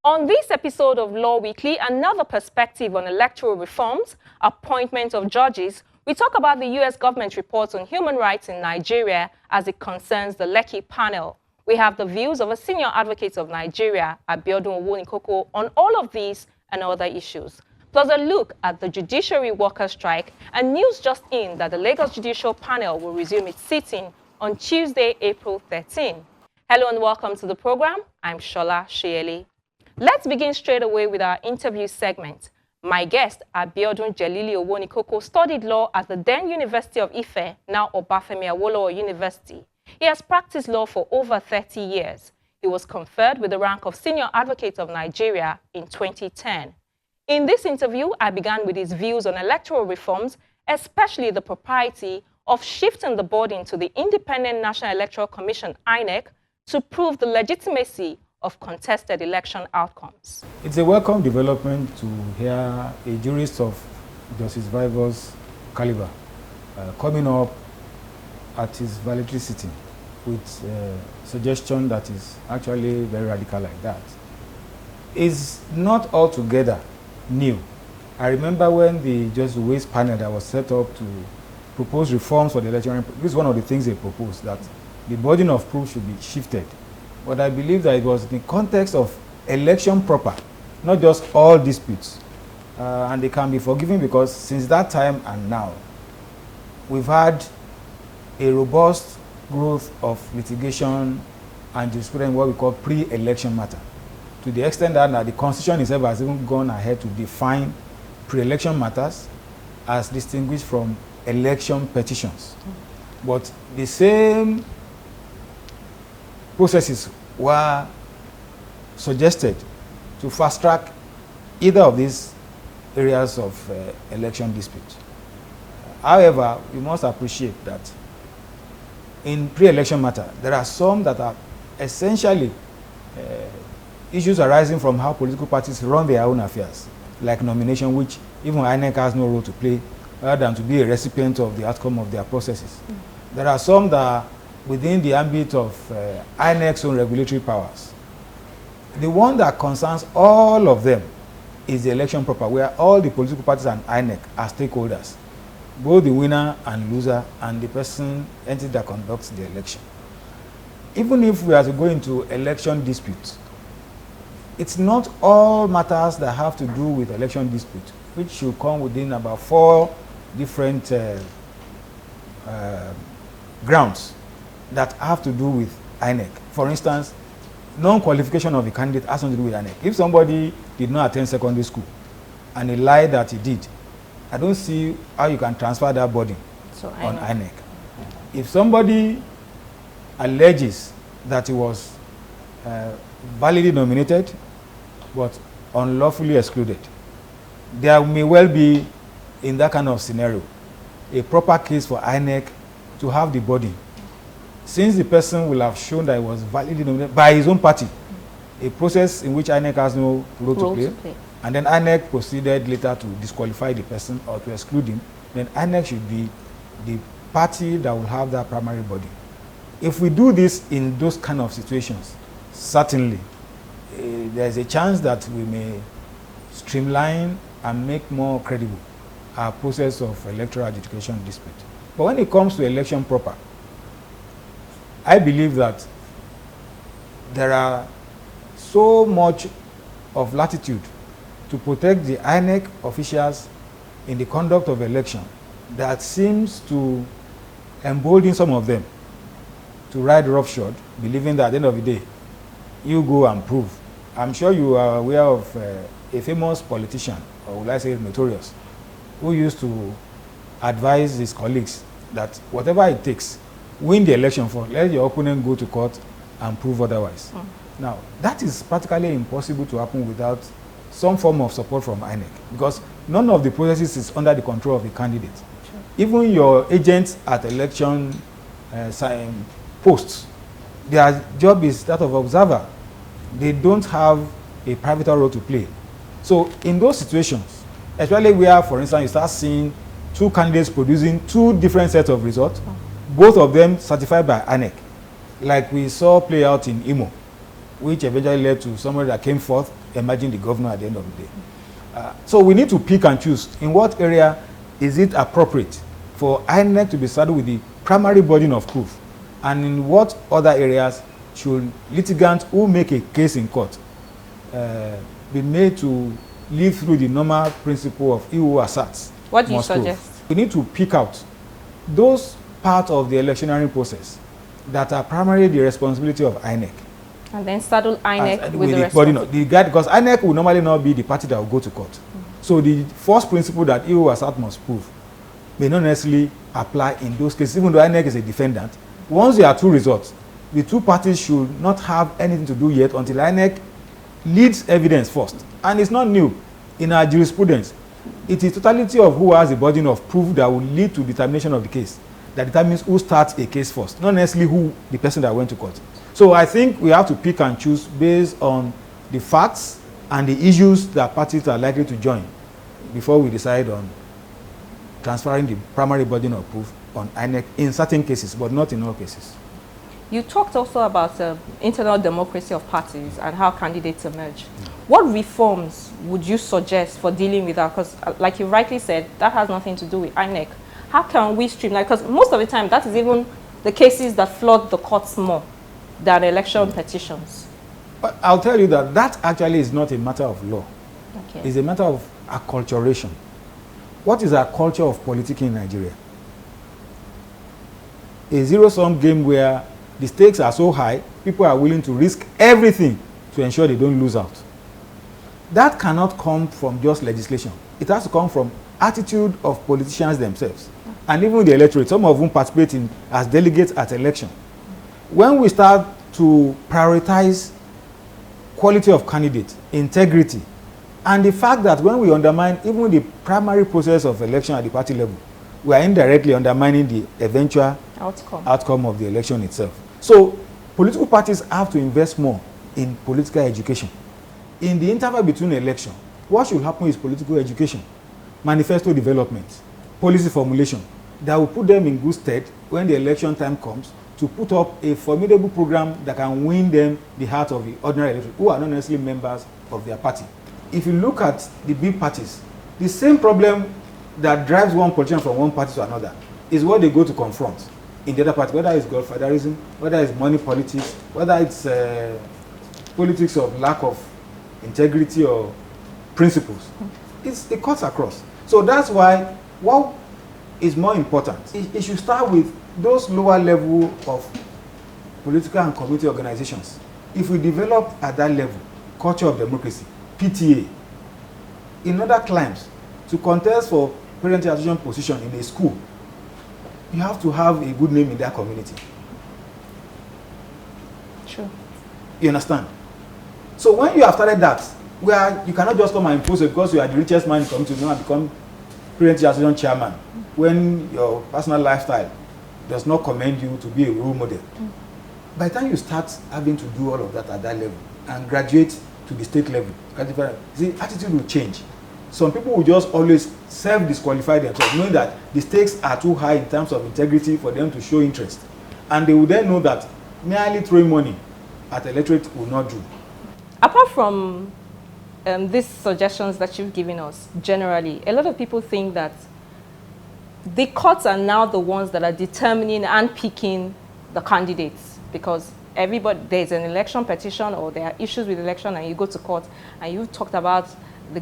On this episode of Law Weekly, another perspective on electoral reforms, appointment of judges, we talk about the U.S. government reports on human rights in Nigeria as it concerns the Lekki panel. We have the views of a senior advocate of Nigeria, Abiodun Owonikoko, on all of these and other issues. Plus a look at the judiciary worker strike and news just in that the Lagos Judicial Panel will resume its sitting on Tuesday, April 13. Hello and welcome to the program. I'm Shola Shieli. Let's begin straight away with our interview segment. My guest, Abiodun Jelili Owonikoko, studied law at the then University of Ife, now Obafemi Awolowo University. He has practiced law for over 30 years. He was conferred with the rank of Senior Advocate of Nigeria in 2010. In this interview, I began with his views on electoral reforms, especially the propriety of shifting the burden to the Independent National Electoral Commission, INEC, to prove the legitimacy of contested election outcomes. It's a welcome development to hear a jurist of Justice Vivor's caliber coming up at his valedictory sitting with a suggestion that is actually very radical like that. It's not altogether new. I remember when the Justice Waste panel that was set up to propose reforms for the election, this is one of the things they proposed, that the burden of proof should be shifted. But I believe that it was in the context of election proper, not just all disputes. And they can be forgiven because since that time and now, we've had a robust growth of litigation and jurisprudence, what we call pre-election matter, to the extent that now the Constitution itself has even gone ahead to define pre-election matters as distinguished from election petitions. But the same processes were suggested to fast-track either of these areas of election dispute. However, we must appreciate that in pre-election matter, there are some that are essentially issues arising from how political parties run their own affairs, like nomination, which even INEC has no role to play other than to be a recipient of the outcome of their processes. There are some that are within the ambit of INEC's own regulatory powers. The one that concerns all of them is the election proper, where all the political parties and INEC are stakeholders, both the winner and loser and the entity that conducts the election. Even if we are to go into election disputes, it's not all matters that have to do with election dispute, which should come within about 4 different grounds that have to do with INEC. For instance, non-qualification of a candidate has something to do with INEC. If somebody did not attend secondary school and he lied that he did, I don't see how you can transfer that burden on INEC. If somebody alleges that he was validly nominated but unlawfully excluded, there may well be, in that kind of scenario, a proper case for INEC to have the burden. Since the person will have shown that he was validly nominated by his own party, a process in which INEC has no role to play, and then INEC proceeded later to disqualify the person or to exclude him, then INEC should be the party that will have that primary body. If we do this in those kind of situations, certainly there's a chance that we may streamline and make more credible our process of electoral adjudication dispute. But when it comes to election proper, I believe that there are so much of latitude to protect the INEC officials in the conduct of election that seems to embolden some of them to ride roughshod, believing that at the end of the day, you go and prove. I'm sure you are aware of a famous politician, or will I say notorious, who used to advise his colleagues that whatever it takes, win the election for, let your opponent go to court and prove otherwise. Now, that is practically impossible to happen without some form of support from INEC, because none of the processes is under the control of the candidate. Sure. Even your agents at election posts, their job is that of observer. They don't have a pivotal role to play. So in those situations, especially where, for instance, you start seeing 2 candidates producing 2 different sets of results, both of them certified by INEC, like we saw play out in Imo, which eventually led to somebody that came forth emerging the governor at the end of the day. So we need to pick and choose in what area is it appropriate for INEC to be saddled with the primary burden of proof, and in what other areas should litigants who make a case in court be made to live through the normal principle of he who asserts. What do you suggest? We need to pick out those parts of the electioneering process that are primarily the responsibility of INEC. And then saddle INEC with the responsibility. Because INEC will normally not be the party that will go to court. So the first principle that he who asserts must prove may not necessarily apply in those cases, even though INEC is a defendant. Once there are two results, the two parties should not have anything to do yet until INEC leads evidence first. And it's not new in our jurisprudence. It is totality of who has the burden of proof that will lead to determination of the case, that determines who starts a case first, not necessarily who the person that went to court. So I think we have to pick and choose based on the facts and the issues that parties are likely to join before we decide on transferring the primary burden of proof on INEC in certain cases, but not in all cases. You talked also about internal democracy of parties and how candidates emerge. What reforms would you suggest for dealing with that? Because like you rightly said, that has nothing to do with INEC. How can we streamline? Because most of the time, that is even the cases that flood the courts more than election petitions. But I'll tell you that that actually is not a matter of law. Okay. It's a matter of acculturation. What is our culture of politics in Nigeria? A zero-sum game where the stakes are so high, people are willing to risk everything to ensure they don't lose out. That cannot come from just legislation. It has to come from attitude of politicians themselves, and even the electorate, some of whom participate in as delegates at election. When we start to prioritize quality of candidate, integrity, and the fact that when we undermine even the primary process of election at the party level, we are indirectly undermining the eventual outcome of the election itself. So political parties have to invest more in political education. In the interval between election, what should happen is political education, manifesto development, policy formulation that will put them in good stead when the election time comes to put up a formidable program that can win them the heart of the ordinary electorate who are not necessarily members of their party. If you look at the big parties, the same problem that drives one politician from one party to another is what they go to confront in the other party, whether it's godfatherism, whether it's money politics, whether it's politics of lack of integrity or principles. It cuts across. So that's why what is more important, it should start with those lower level of political and community organizations. If we develop at that level culture of democracy, PTA, in other climes, to contest for parent association position in a school, you have to have a good name in that community. Sure. You understand? So when you have started that, where you cannot just come and impose it because you are the richest man in the community, you now become parent association chairman, when your personal lifestyle does not commend you to be a role model. By the time you start having to do all of that at that level and graduate to the state level, the attitude will change. Some people will just always self-disqualify themselves, knowing that the stakes are too high in terms of integrity for them to show interest. And they will then know that merely throwing money at electorate will not do. Apart from these suggestions that you've given us, generally, a lot of people think that the courts are now the ones that are determining and picking the candidates, because there's an election petition or there are issues with election and you go to court, and you talked about the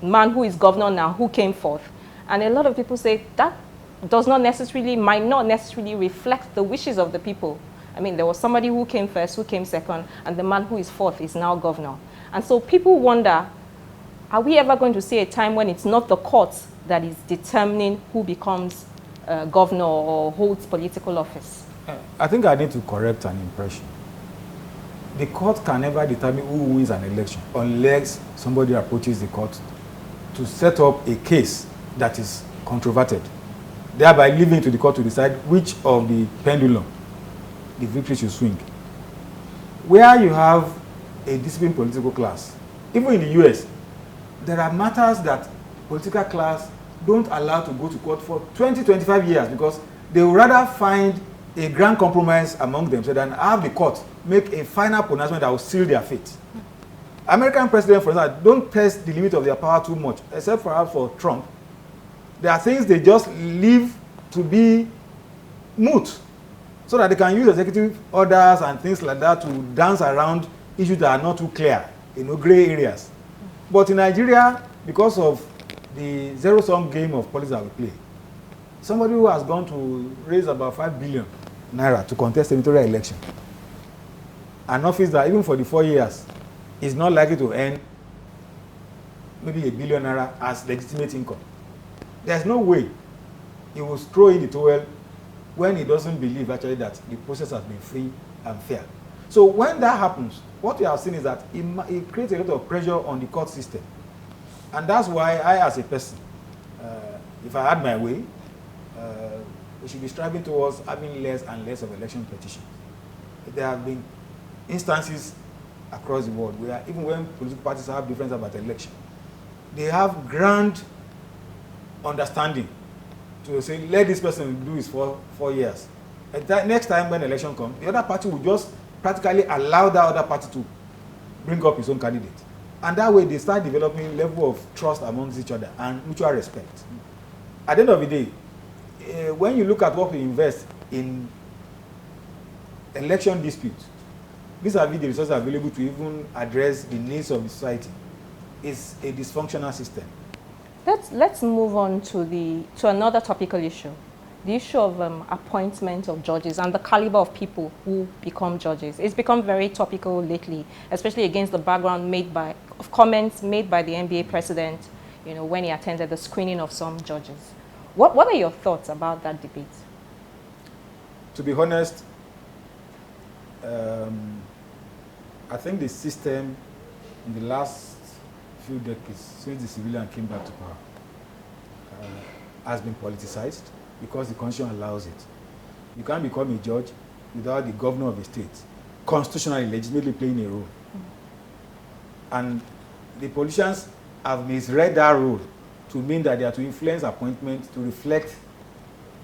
man who is governor now, who came forth. And a lot of people say that might not necessarily reflect the wishes of the people. I mean, there was somebody who came first, who came second, and the man who is fourth is now governor. And so people wonder, are we ever going to see a time when it's not the courts that is determining who becomes governor or holds political office? I think I need to correct an impression. The court can never determine who wins an election unless somebody approaches the court to set up a case that is controverted, thereby leaving it to the court to decide which of the pendulum the victory should swing. Where you have a disciplined political class, even in the US, there are matters that political class don't allow to go to court for 20-25 years because they would rather find a grand compromise among themselves than have the court make a final pronouncement that will seal their fate. American presidents, for example, don't test the limit of their power too much, except perhaps for Trump. There are things they just leave to be moot, so that they can use executive orders and things like that to dance around issues that are not too clear, gray areas. But in Nigeria, because of the zero-sum game of politics that we play, somebody who has gone to raise about 5 billion naira to contest senatorial election, an office that even for the 4 years is not likely to earn maybe 1 billion naira as legitimate income. There's no way he will throw in the towel when he doesn't believe actually that the process has been free and fair. So when that happens, what we have seen is that it creates a lot of pressure on the court system. And that's why I, as a person, if I had my way, we should be striving towards having less and less of election petitions. There have been instances across the world where even when political parties have difference about election, they have grand understanding to say, let this person do his 4 years. And next time when election comes, the other party will just practically allow that other party to bring up his own candidate. And that way they start developing a level of trust amongst each other and mutual respect. At the end of the day, when you look at what we invest in election disputes, these are the resources available to even address the needs of the society. It's a dysfunctional system. Let's move on to another topical issue, the issue of appointment of judges and the caliber of people who become judges. It's become very topical lately, especially against the background of comments made by the NBA president, when he attended the screening of some judges. What are your thoughts about that debate? To be honest, I think the system in the last few decades, since the civilian came back to power, has been politicized because the Constitution allows it. You can't become a judge without the governor of a state constitutionally, legitimately playing a role. And the politicians have misread that role to mean that they are to influence appointments to reflect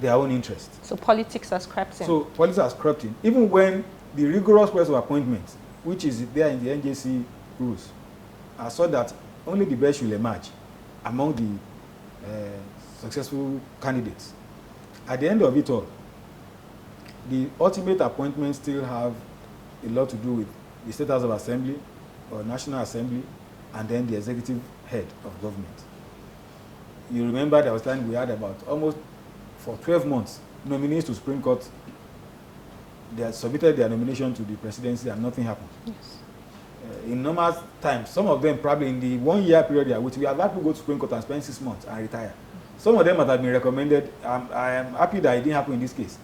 their own interest. So politics has crept in. So politics has crept in. Even when the rigorous process of appointments, which is there in the NJC rules, are so that only the best will emerge among the successful candidates. At the end of it all, the ultimate appointments still have a lot to do with the State House of Assembly or National Assembly, and then the executive head of government. You remember there was time we had about almost for 12 months nominees to Supreme Court. They had submitted their nomination to the presidency and nothing happened. Yes. In normal times, some of them probably in the 1 year period they are waiting, we have had to go to Supreme Court and spend 6 months and retire. Some of them might have been recommended. I am happy that it didn't happen in this case.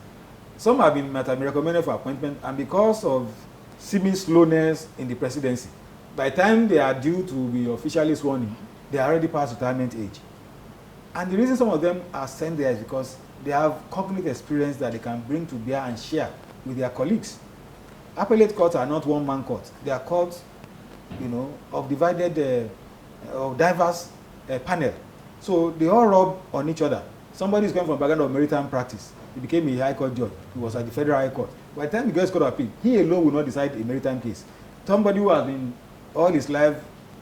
Some might have been recommended for appointment, and because of seeming slowness in the presidency, by the time they are due to be officially sworn in, they are already past retirement age. And the reason some of them are sent there is because they have cognitive experience that they can bring to bear and share with their colleagues. Appellate courts are not one-man courts. They are courts, of divided, of diverse panel. So they all rub on each other. Somebody is coming from a background of maritime practice. He became a high court judge. He was at the federal high court. By the time he gets court of appeal, he alone will not decide a maritime case. Somebody who has been all his life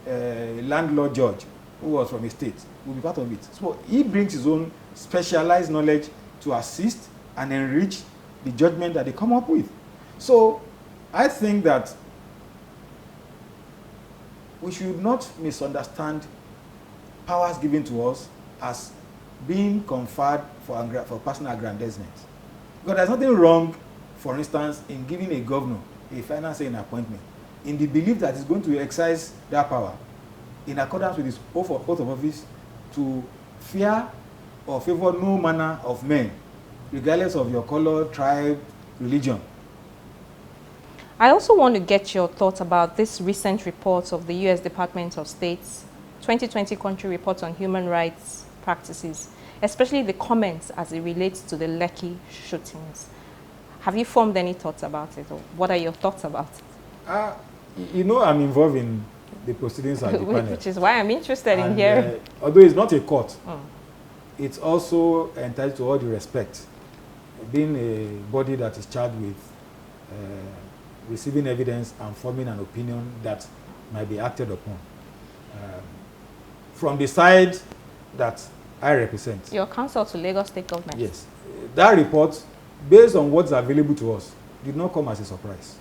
landlord judge, who was from a state, will be part of it. So he brings his own specialized knowledge to assist and enrich the judgment that they come up with. So I think that we should not misunderstand powers given to us as being conferred for personal aggrandizement. Because there's nothing wrong, for instance, in giving a governor a final say in appointment, in the belief that he's going to exercise that power in accordance with his oath of office to fear or favor no manner of men, regardless of your color, tribe, religion. I also want to get your thoughts about this recent report of the U.S. Department of State's 2020 country report on human rights practices, especially the comments as it relates to the Lekki shootings. Have you formed any thoughts about it, or what are your thoughts about it? I'm involved in the proceedings at the panel. Which is why I'm interested in hearing. Although it's not a court, it's also entitled to all the respect. Being a body that is charged with receiving evidence and forming an opinion that might be acted upon. From the side that I represent. Your counsel to Lagos State Government. Yes. That report, based on what's available to us, did not come as a surprise.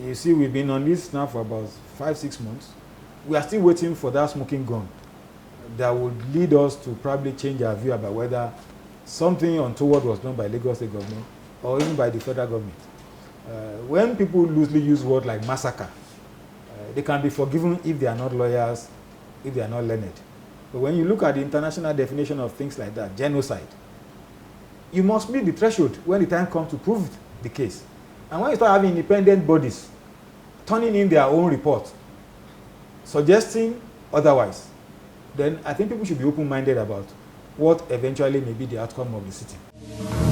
You see, we've been on this now for about 5-6 months. We are still waiting for that smoking gun that would lead us to probably change our view about whether something untoward was done by Lagos State Government or even by the federal government. When people loosely use words like massacre, they can be forgiven if they are not lawyers, if they are not learned. But when you look at the international definition of things like that, genocide, you must meet the threshold when the time comes to prove the case. And when you start having independent bodies turning in their own report, suggesting otherwise, then I think people should be open-minded about what eventually may be the outcome of the sitting.